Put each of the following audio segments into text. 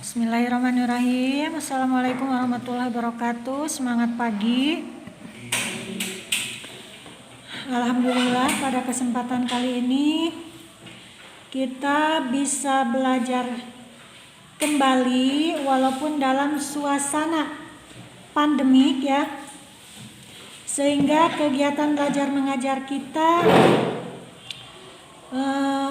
Bismillahirrahmanirrahim. Assalamualaikum warahmatullahi wabarakatuh. Semangat pagi. Alhamdulillah pada kesempatan kali ini kita bisa belajar kembali walaupun dalam suasana pandemik ya. Sehingga kegiatan belajar mengajar kita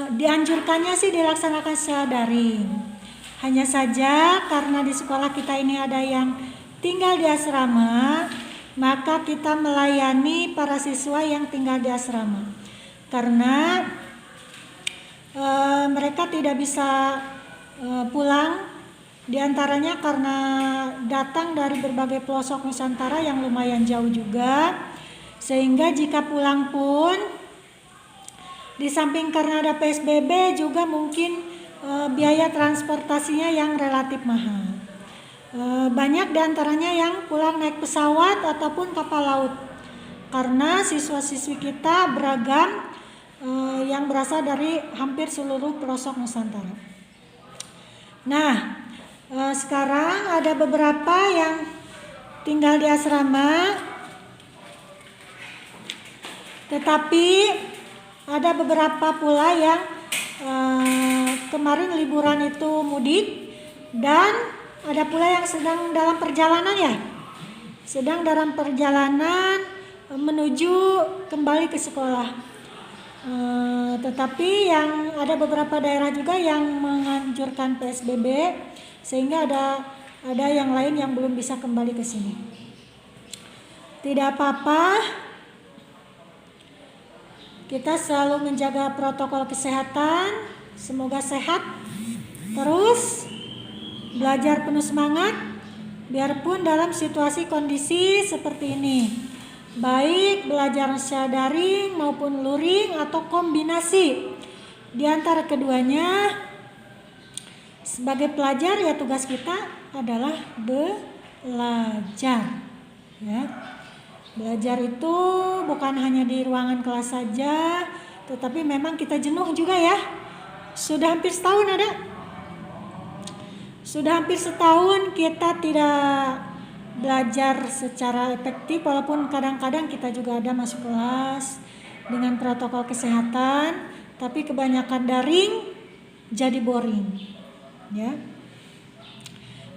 dianjurkannya sih dilaksanakan secara daring. Hanya saja karena di sekolah kita ini ada yang tinggal di asrama, maka kita melayani para siswa yang tinggal di asrama. Karena mereka tidak bisa pulang, diantaranya karena datang dari berbagai pelosok Nusantara yang lumayan jauh juga. Sehingga jika pulang pun, di samping karena ada PSBB juga mungkin biaya transportasinya yang relatif mahal. Banyak diantaranya yang pulang naik pesawat ataupun kapal laut. Karena siswa-siswi kita beragam yang berasal dari hampir seluruh pelosok Nusantara. Nah, sekarang ada beberapa yang tinggal di asrama, tetapi ada beberapa pula yang kemarin liburan itu mudik, dan ada pula yang sedang dalam perjalanan ya, sedang dalam perjalanan menuju kembali ke sekolah. Tetapi yang ada beberapa daerah juga yang menganjurkan PSBB, sehingga ada yang lain yang belum bisa kembali ke sini. Tidak apa-apa, kita selalu menjaga protokol kesehatan. Semoga sehat terus, belajar penuh semangat biarpun dalam situasi kondisi seperti ini, baik belajar secara daring maupun luring atau kombinasi di antara keduanya. Sebagai pelajar ya tugas kita adalah belajar ya. Belajar itu bukan hanya di ruangan kelas saja, tetapi memang kita jenuh juga ya. Sudah hampir setahun Sudah hampir setahun kita tidak belajar secara efektif, walaupun kadang-kadang kita juga ada masuk kelas dengan protokol kesehatan, tapi kebanyakan daring jadi boring ya.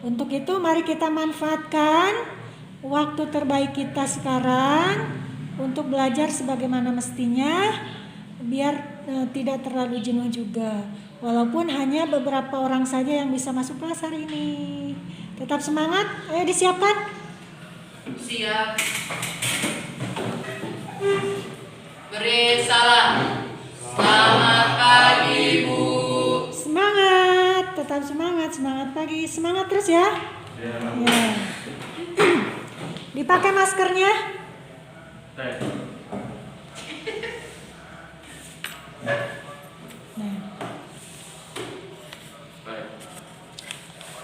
Untuk itu mari kita manfaatkan waktu terbaik kita sekarang untuk belajar sebagaimana mestinya, biar tidak terlalu jenuh juga. Walaupun hanya beberapa orang saja yang bisa masuk kelas hari ini. Tetap semangat, ayo disiapkan. Siap. Beri salam. Selamat pagi, Bu. Semangat, tetap semangat, semangat pagi, semangat terus ya. Ya. Dipakai maskernya. Nah.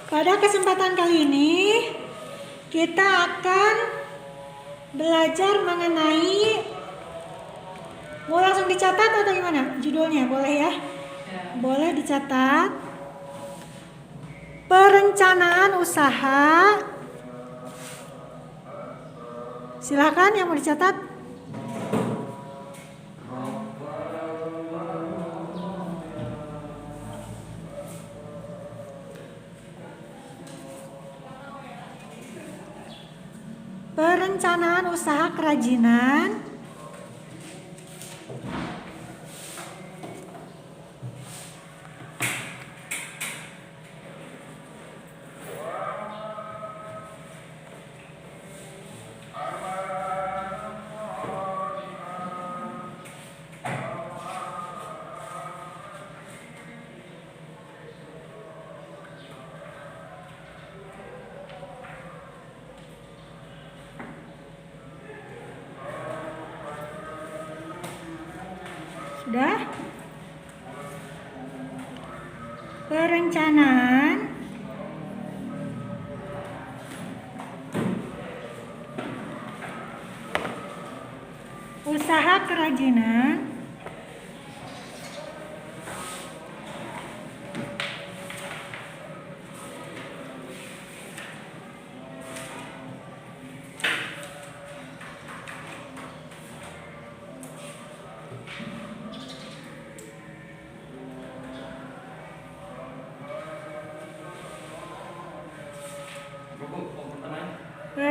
Pada kesempatan kali ini kita akan belajar mengenai, mau langsung dicatat atau gimana judulnya? Boleh ya? Boleh dicatat. Perencanaan usaha. Silakan yang mau dicatat. Perencanaan usaha kerajinan. Sudah? Perencanaan usaha kerajinan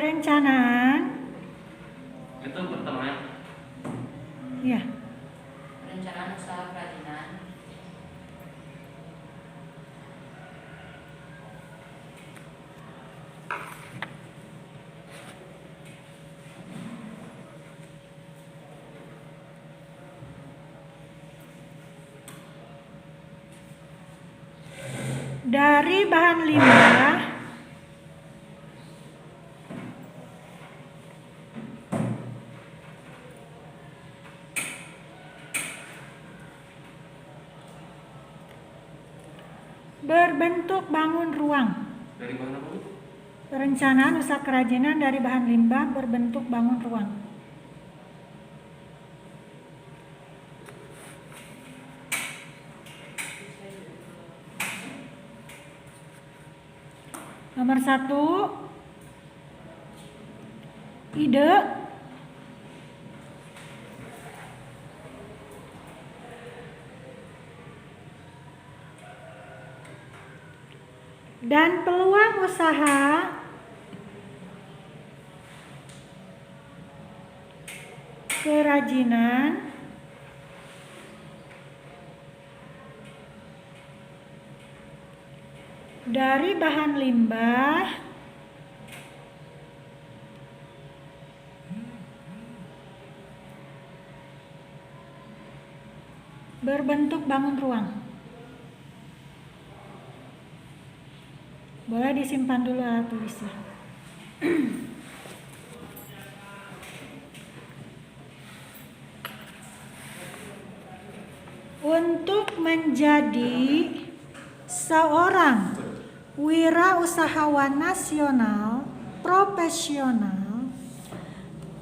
perencanaan. Itu pertama ya. Ya. Perencanaan usaha kerajinan. Dari bahan limbah berbentuk bangun ruang. Dari bahan apa Bu? Perencanaan usaha kerajinan dari bahan limbah berbentuk bangun ruang. Nomor 1, ide. Dan peluang usaha kerajinan dari bahan limbah berbentuk bangun ruang. Boleh disimpan dulu alat tulisnya. Untuk menjadi seorang wirausahawan nasional profesional,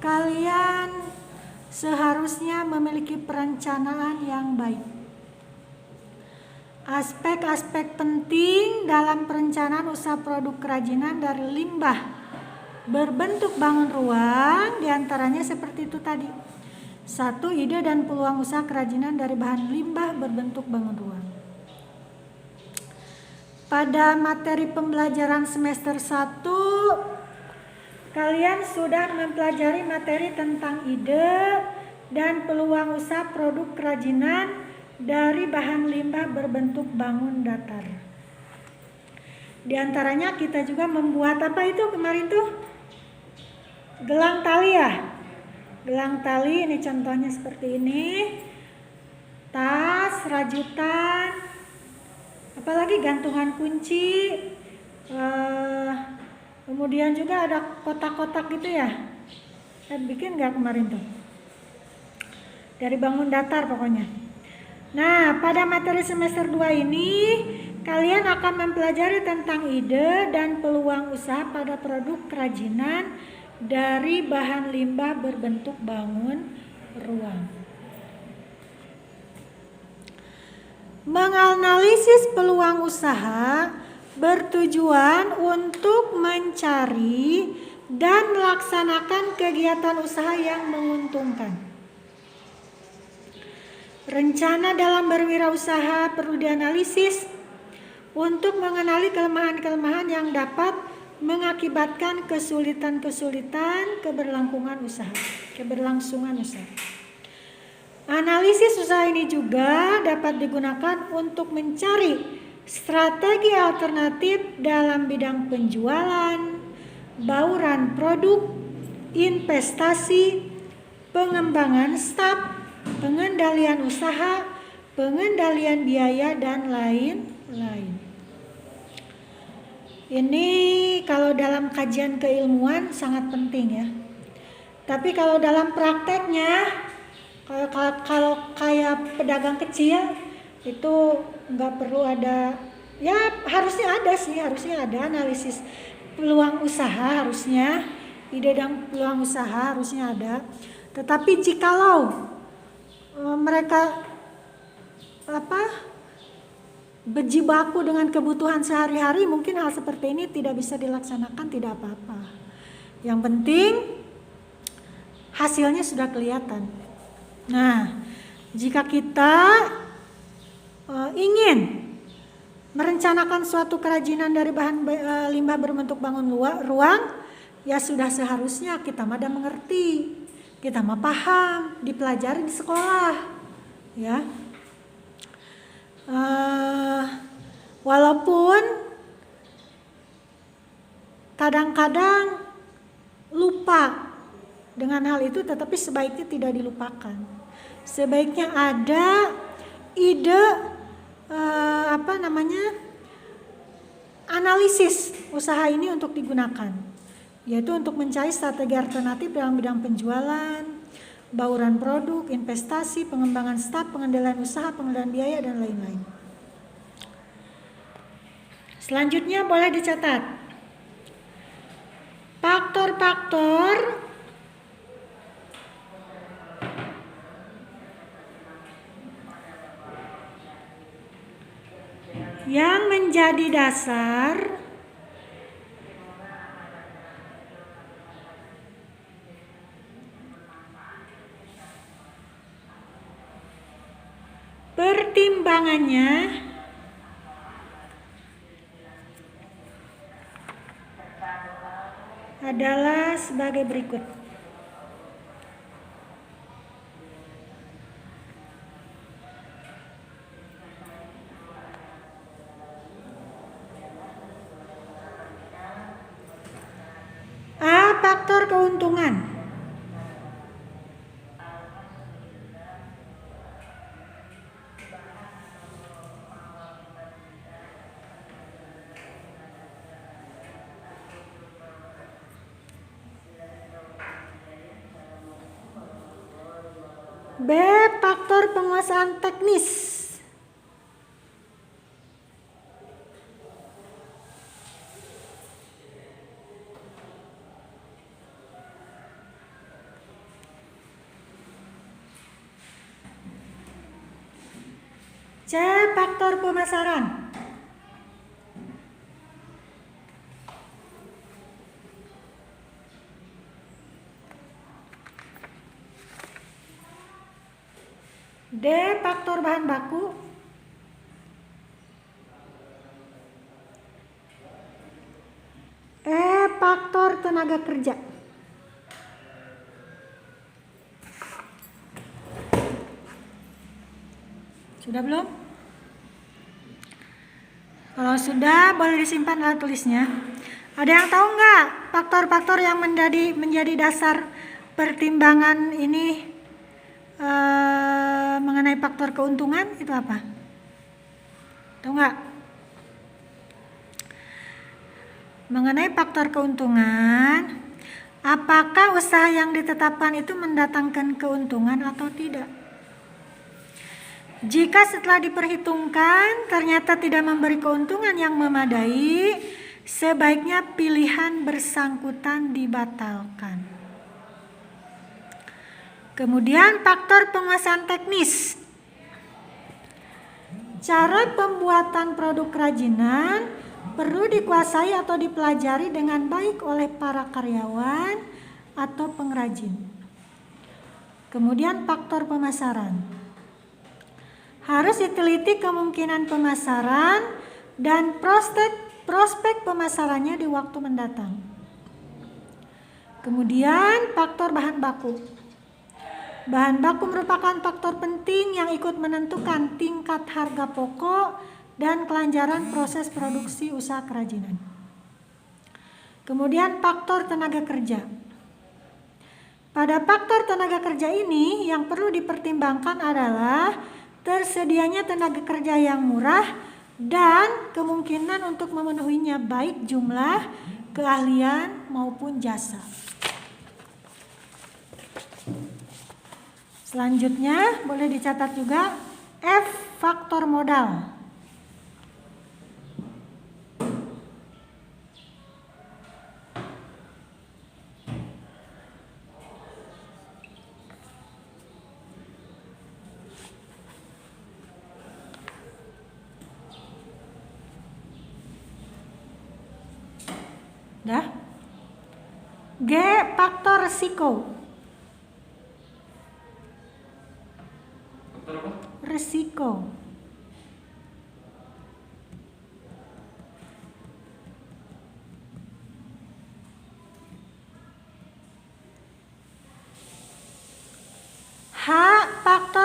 kalian seharusnya memiliki perencanaan yang baik. Aspek-aspek penting dalam perencanaan usaha produk kerajinan dari limbah berbentuk bangun ruang diantaranya seperti itu tadi. 1. Ide dan peluang usaha kerajinan dari bahan limbah berbentuk bangun ruang. Pada materi pembelajaran semester 1, kalian sudah mempelajari materi tentang ide dan peluang usaha produk kerajinan dari bahan limbah berbentuk bangun datar. Di antaranya kita juga membuat apa itu kemarin tuh? Gelang tali ya? Gelang tali ini contohnya seperti ini. Tas, rajutan, apalagi gantungan kunci. Kemudian juga ada kotak-kotak gitu ya. Saya bikin nggak kemarin tuh? Dari bangun datar pokoknya. Nah, pada materi semester 2 ini kalian akan mempelajari tentang ide dan peluang usaha pada produk kerajinan dari bahan limbah berbentuk bangun ruang. Menganalisis peluang usaha bertujuan untuk mencari dan melaksanakan kegiatan usaha yang menguntungkan. Rencana dalam berwirausaha perlu dianalisis untuk mengenali kelemahan-kelemahan yang dapat mengakibatkan kesulitan-kesulitan keberlangsungan usaha. Analisis usaha ini juga dapat digunakan untuk mencari strategi alternatif dalam bidang penjualan, bauran produk, investasi, pengembangan staf, pengendalian usaha, pengendalian biaya, dan lain-lain. Ini kalau dalam kajian keilmuan sangat penting ya. Tapi kalau dalam prakteknya, kalau kayak pedagang kecil itu nggak perlu ada, ya harusnya ada analisis peluang usaha, harusnya ide dan peluang usaha harusnya ada. Tetapi jikalau mereka berjibaku dengan kebutuhan sehari-hari, mungkin hal seperti ini tidak bisa dilaksanakan, tidak apa-apa. Yang penting hasilnya sudah kelihatan. Nah, jika kita ingin merencanakan suatu kerajinan dari bahan limbah berbentuk bangun ruang, Ya sudah seharusnya kita mah mengerti, kita mah paham, dipelajari di sekolah, ya. Walaupun kadang-kadang lupa dengan hal itu, tetapi sebaiknya tidak dilupakan. Sebaiknya ada ide analisis usaha ini untuk digunakan, yaitu untuk mencari strategi alternatif dalam bidang penjualan, bauran produk, investasi, pengembangan staf, pengendalian usaha, pengendalian biaya, dan lain-lain. Selanjutnya boleh dicatat faktor-faktor yang menjadi dasar pertimbangannya adalah sebagai berikut. A. Faktor keuntungan. B. Faktor penguasaan teknis. C. Faktor pemasaran. D. Faktor bahan baku. E. Faktor tenaga kerja. Sudah belum? Kalau sudah, boleh disimpan alat tulisnya. Ada yang tahu nggak faktor-faktor yang menjadi dasar pertimbangan ini mengenai faktor keuntungan itu apa? Tahu nggak? Mengenai faktor keuntungan, apakah usaha yang ditetapkan itu mendatangkan keuntungan atau tidak? Jika setelah diperhitungkan ternyata tidak memberi keuntungan yang memadai, sebaiknya pilihan bersangkutan dibatalkan. Kemudian faktor penguasaan teknis. Cara pembuatan produk kerajinan perlu dikuasai atau dipelajari dengan baik oleh para karyawan atau pengrajin. Kemudian faktor pemasaran. Harus diteliti kemungkinan pemasaran dan prospek pemasarannya di waktu mendatang. Kemudian faktor bahan baku. Bahan baku merupakan faktor penting yang ikut menentukan tingkat harga pokok dan kelancaran proses produksi usaha kerajinan. Kemudian faktor tenaga kerja. Pada faktor tenaga kerja ini yang perlu dipertimbangkan adalah tersedianya tenaga kerja yang murah dan kemungkinan untuk memenuhinya baik jumlah, keahlian maupun jasa. Selanjutnya boleh dicatat juga F. Faktor modal. Dah. G. Faktor risiko. Faktor apa? Risiko.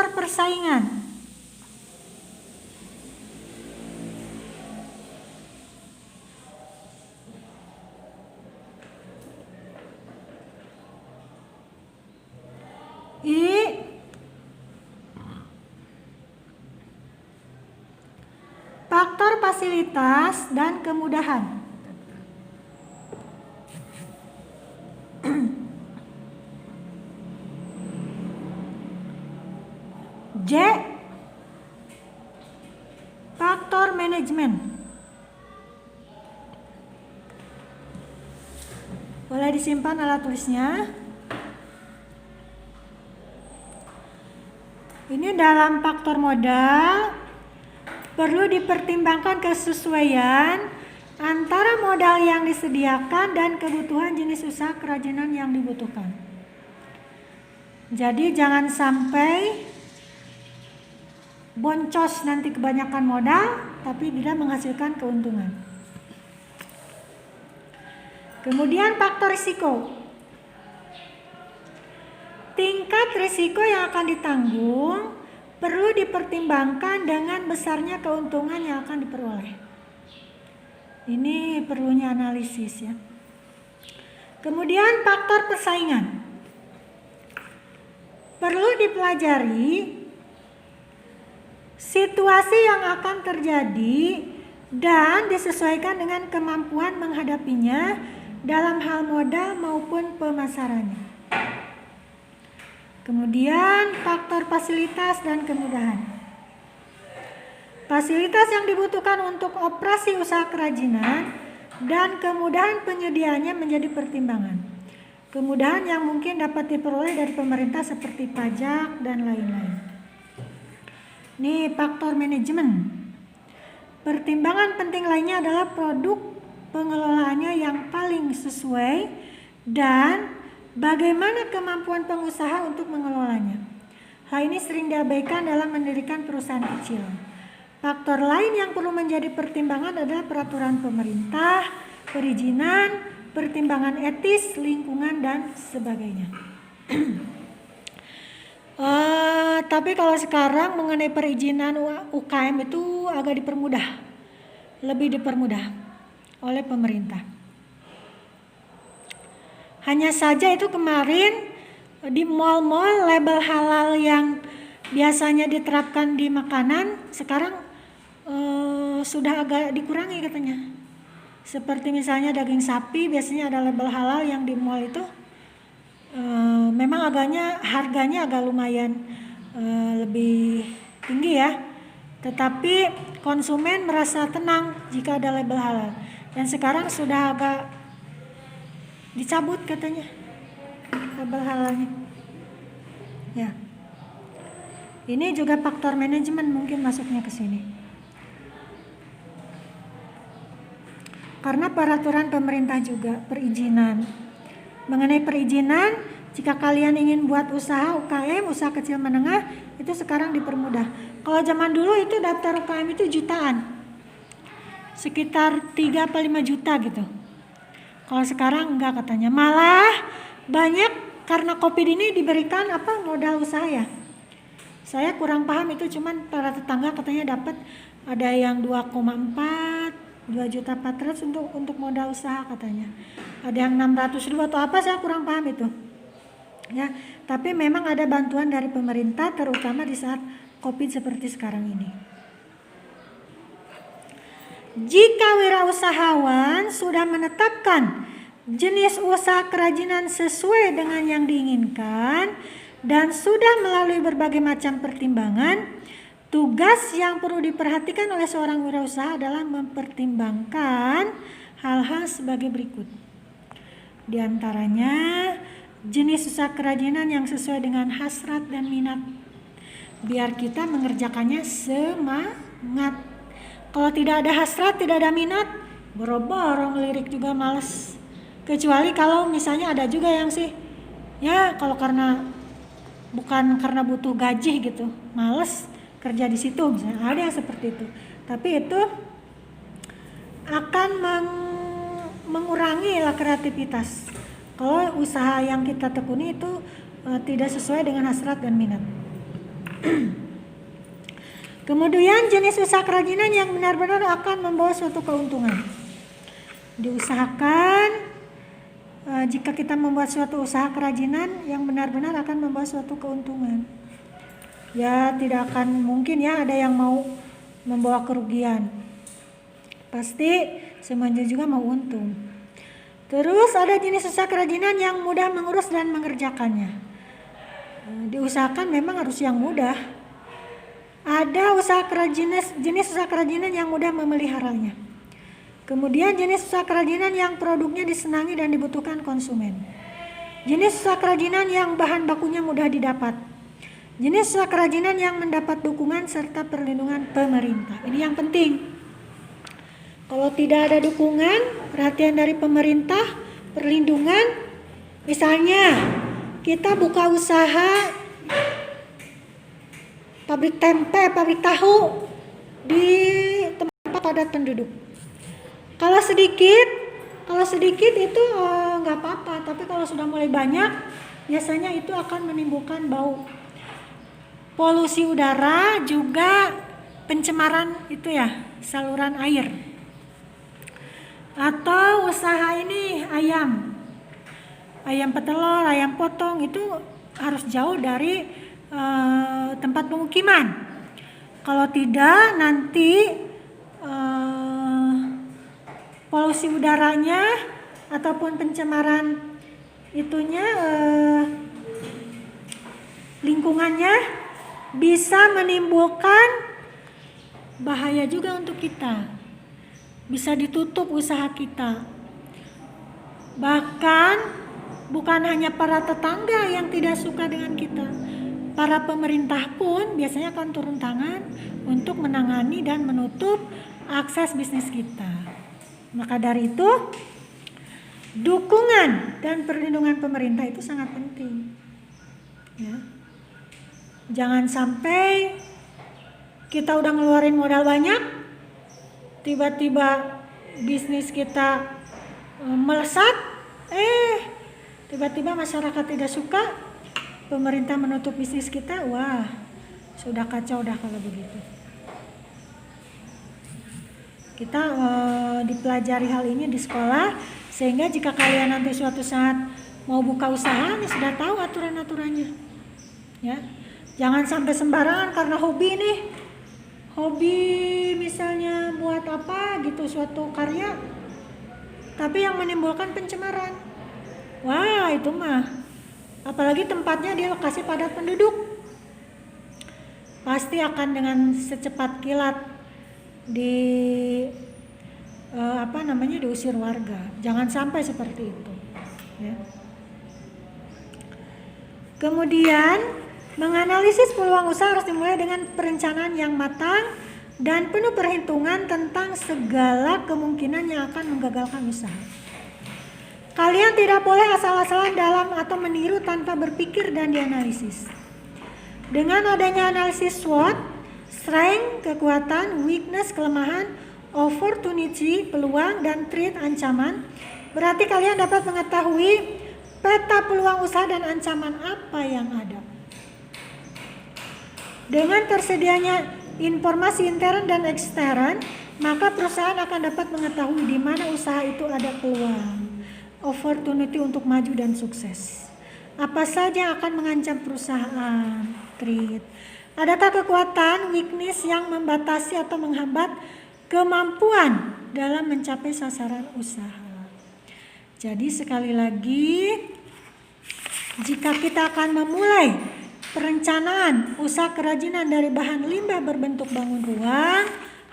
faktor persaingan. I, faktor fasilitas dan kemudahan. J, faktor manajemen. Boleh disimpan alat tulisnya. Ini dalam faktor modal perlu dipertimbangkan kesesuaian antara modal yang disediakan dan kebutuhan jenis usaha kerajinan yang dibutuhkan. Jadi jangan sampai boncos nanti kebanyakan modal tapi tidak menghasilkan keuntungan. Kemudian faktor risiko. Tingkat risiko yang akan ditanggung perlu dipertimbangkan dengan besarnya keuntungan yang akan diperoleh. Ini perlunya analisis ya. Kemudian faktor persaingan. Perlu dipelajari situasi yang akan terjadi dan disesuaikan dengan kemampuan menghadapinya dalam hal modal maupun pemasarannya. Kemudian faktor fasilitas dan kemudahan. Fasilitas yang dibutuhkan untuk operasi usaha kerajinan dan kemudahan penyediaannya menjadi pertimbangan. Kemudahan yang mungkin dapat diperoleh dari pemerintah seperti pajak dan lain-lain. Ini faktor manajemen. Pertimbangan penting lainnya adalah produk pengelolaannya yang paling sesuai dan bagaimana kemampuan pengusaha untuk mengelolanya. Hal ini sering diabaikan dalam mendirikan perusahaan kecil. Faktor lain yang perlu menjadi pertimbangan adalah peraturan pemerintah, perizinan, pertimbangan etis, lingkungan, dan sebagainya. Tapi kalau sekarang mengenai perizinan UKM itu agak dipermudah, lebih dipermudah oleh pemerintah. Hanya saja itu kemarin di mal-mal label halal yang biasanya diterapkan di makanan sekarang sudah agak dikurangi katanya. Seperti misalnya daging sapi biasanya ada label halal yang di mal itu memang harganya agak lumayan lebih tinggi ya. Tetapi konsumen merasa tenang jika ada label halal. Dan sekarang sudah agak dicabut katanya label halalnya. Ya. Ini juga faktor manajemen mungkin masuknya ke sini. Karena peraturan pemerintah juga perizinan. Mengenai perizinan, jika kalian ingin buat usaha UKM, usaha kecil menengah, itu sekarang dipermudah. Kalau zaman dulu itu daftar UKM itu jutaan. Sekitar 3-5 juta gitu. Kalau sekarang enggak katanya. Malah banyak karena COVID ini diberikan modal usaha ya. Saya kurang paham itu, cuman para tetangga katanya dapat ada yang 2,4, 2.400.000 untuk modal usaha katanya. Ada yang 600.000 atau apa, saya kurang paham itu. Ya, tapi memang ada bantuan dari pemerintah terutama di saat COVID seperti sekarang ini. Jika wirausahawan sudah menetapkan jenis usaha kerajinan sesuai dengan yang diinginkan dan sudah melalui berbagai macam pertimbangan, tugas yang perlu diperhatikan oleh seorang wirausaha adalah mempertimbangkan hal-hal sebagai berikut. Di antaranya jenis usaha kerajinan yang sesuai dengan hasrat dan minat, biar kita mengerjakannya semangat. Kalau tidak ada hasrat, tidak ada minat, boro-boro ngelirik juga males. Kecuali kalau misalnya ada juga yang sih, ya kalau bukan karena butuh gaji gitu, males kerja di situ, misalnya ada yang seperti itu. Tapi itu akan mengurangi kreativitas. Kalau usaha yang kita tekuni itu tidak sesuai dengan hasrat dan minat. Kemudian jenis usaha kerajinan yang benar-benar akan membawa suatu keuntungan. Diusahakan jika kita membuat suatu usaha kerajinan yang benar-benar akan membawa suatu keuntungan. Ya tidak akan mungkin ya ada yang mau membawa kerugian. Pasti semuanya juga mau untung. Terus ada jenis usaha kerajinan yang mudah mengurus dan mengerjakannya. Diusahakan memang harus yang mudah. Ada jenis usaha kerajinan yang mudah memeliharanya. Kemudian jenis usaha kerajinan yang produknya disenangi dan dibutuhkan konsumen. Jenis usaha kerajinan yang bahan bakunya mudah didapat. Jenis usaha kerajinan yang mendapat dukungan serta perlindungan pemerintah. Ini yang penting. Kalau tidak ada dukungan, perhatian dari pemerintah, perlindungan, misalnya kita buka usaha pabrik tempe, pabrik tahu di tempat padat penduduk. Kalau sedikit itu nggak apa-apa, tapi kalau sudah mulai banyak, biasanya itu akan menimbulkan bau, polusi udara, juga pencemaran itu ya saluran air. Atau usaha ini ayam petelur, ayam potong itu harus jauh dari tempat pemukiman. Kalau tidak nanti polusi udaranya ataupun pencemaran itunya lingkungannya bisa menimbulkan bahaya juga untuk kita. Bisa ditutup usaha kita. Bahkan bukan hanya para tetangga yang tidak suka dengan kita, para pemerintah pun biasanya akan turun tangan untuk menangani dan menutup akses bisnis kita. Maka dari itu, dukungan dan perlindungan pemerintah itu sangat penting. Ya. Jangan sampai kita udah ngeluarin modal banyak, tiba-tiba bisnis kita melesat, tiba-tiba masyarakat tidak suka, pemerintah menutup bisnis kita, wah sudah kacau dah kalau begitu. Kita dipelajari hal ini di sekolah, sehingga jika kalian nanti suatu saat mau buka usaha, ya sudah tahu aturan-aturannya. Ya, jangan sampai sembarangan karena hobi nih, hobi misalnya buat apa gitu suatu karya, tapi yang menimbulkan pencemaran. Wah itu mah, apalagi tempatnya di lokasi padat penduduk, pasti akan dengan secepat kilat diusir warga. Jangan sampai seperti itu. Ya. Kemudian menganalisis peluang usaha harus dimulai dengan perencanaan yang matang dan penuh perhitungan tentang segala kemungkinan yang akan menggagalkan usaha. Kalian tidak boleh asal-asalan dalam atau meniru tanpa berpikir dan dianalisis. Dengan adanya analisis SWOT, strength, kekuatan, weakness, kelemahan, opportunity, peluang, dan threat, ancaman, berarti kalian dapat mengetahui peta peluang usaha dan ancaman apa yang ada. Dengan tersedianya informasi intern dan ekstern, maka perusahaan akan dapat mengetahui di mana usaha itu ada peluang, opportunity untuk maju dan sukses. Apa saja yang akan mengancam perusahaan, threat. Adakah kekuatan, weakness yang membatasi atau menghambat kemampuan dalam mencapai sasaran usaha. Jadi sekali lagi, jika kita akan memulai perencanaan usaha kerajinan dari bahan limbah berbentuk bangun ruang,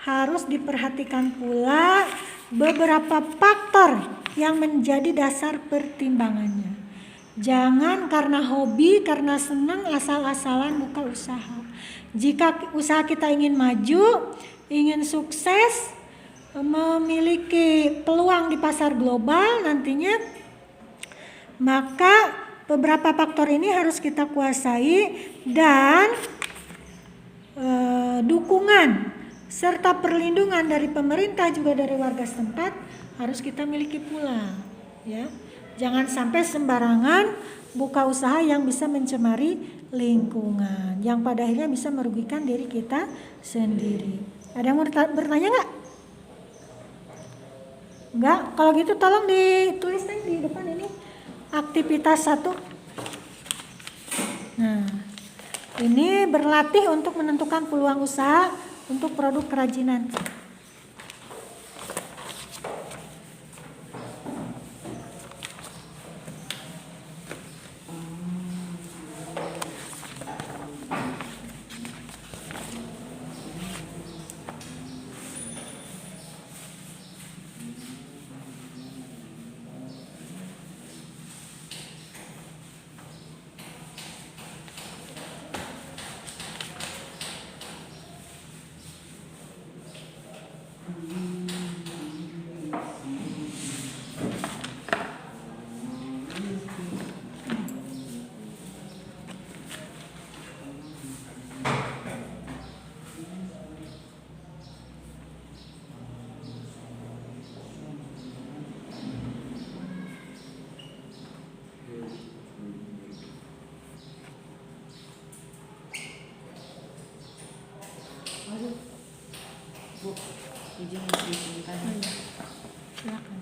harus diperhatikan pula beberapa faktor yang menjadi dasar pertimbangannya. Jangan karena hobi, karena senang asal-asalan buka usaha. Jika usaha kita ingin maju, ingin sukses, memiliki peluang di pasar global nantinya, maka beberapa faktor ini harus kita kuasai dan dukungan serta perlindungan dari pemerintah juga dari warga setempat harus kita miliki pula, ya. Jangan sampai sembarangan buka usaha yang bisa mencemari lingkungan, yang pada akhirnya bisa merugikan diri kita sendiri. Ada yang mau bertanya nggak? Enggak? Kalau gitu tolong ditulis di depan ini aktivitas 1. Nah, ini berlatih untuk menentukan peluang usaha untuk produk kerajinan. Bu, izin disimpan. Silakan.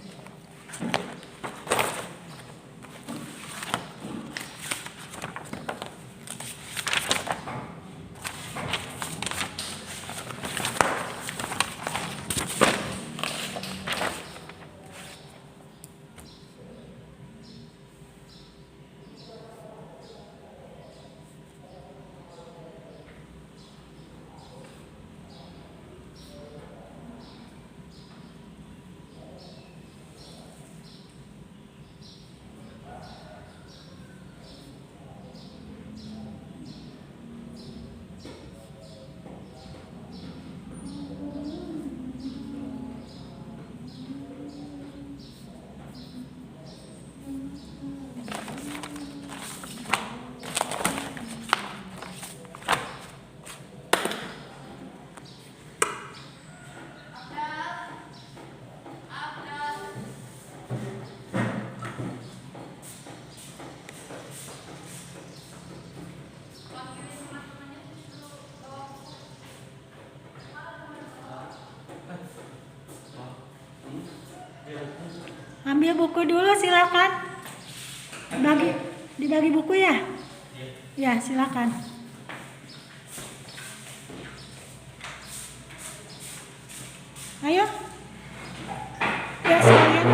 Ambil buku dulu silakan. Dibagi buku ya? Ya, silakan. Ayo. Ya, sekalian.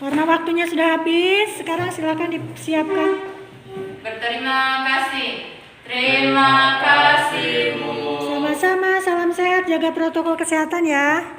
Karena waktunya sudah habis, sekarang silakan disiapkan. Berterima kasih. Terima kasih, Bu. Sama-sama, salam sehat, jaga protokol kesehatan ya.